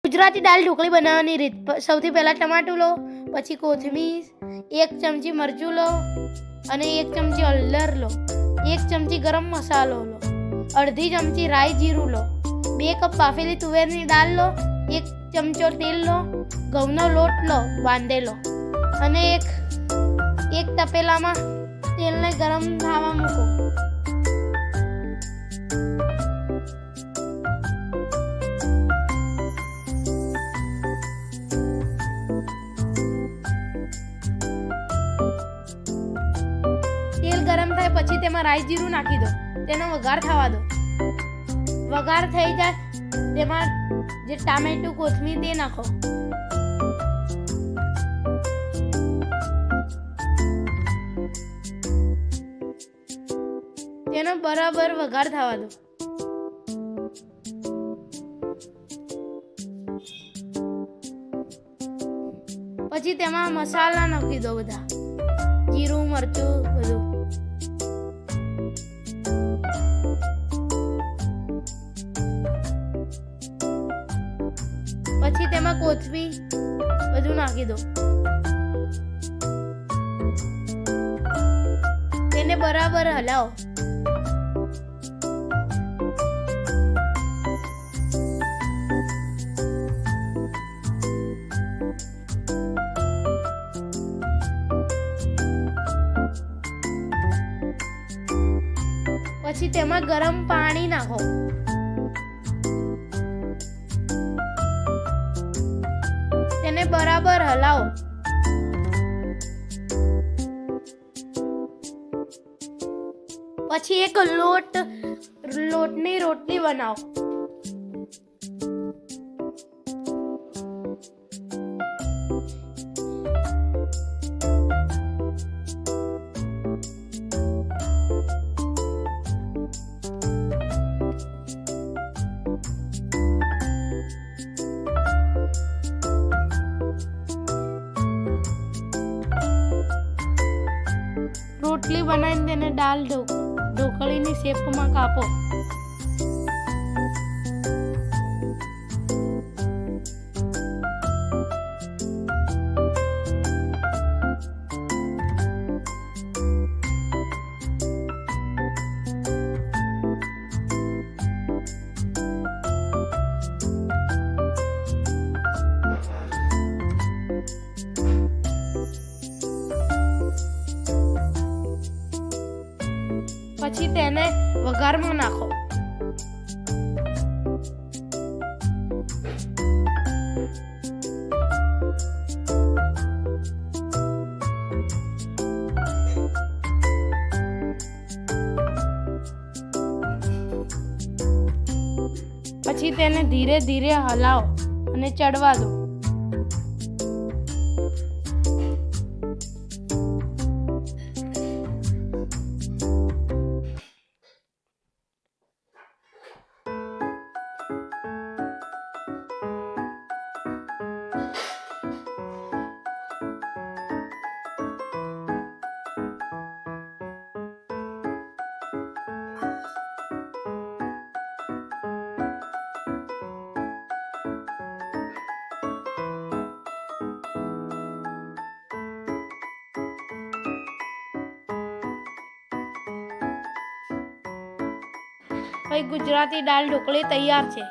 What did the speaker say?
ગુજરાતી દાળ ઢોકળી બનાવવાની રીત. સૌથી પહેલાં ટમાટું લો, પછી કોથમીર, 1 ચમચી મરચું લો અને 1 ચમચી હળદર લો, 1 ચમચી ગરમ મસાલો લો, અડધી ચમચી રાઈ જીરું લો, 2 કપ બાફેલી તુવેરની દાળ લો, 1 ચમચો તેલ લો, ઘઉંનો લોટ લો બાંધેલો અને એક તપેલામાં તેલને ગરમ થવા મૂકો. તેલ ગરમ થાય પછી તેમાં રાઈ જીરું નાખી દો, તેનો વઘાર થવા દો. વઘાર થઈ જાય તેમાં જે ટામેટું કોથમીર તે નાખો. તેનો બરાબર વઘાર થવા દો. પછી તેમાં મસાલા નાખી દો, બધા જીરું મરચું બધું. પછી તેમાં કોથમીર બધું નાખી દો. તેને બરાબર હલાવો. પછી તેમાં ગરમ પાણી નાખો. તેને બરાબર હલાવો. પછી એક લોટની રોટલી બનાવો. રોટલી બનાવીને તેને દાળ ઢોકળીની શેપમાં કાપો. પછી તેને વઘારમાં નાખો. પછી તેને ધીરે ધીરે હલાવો અને ચડવા દો. ભાઈ ગુજરાતી દાળ ઢોકળી તૈયાર છે.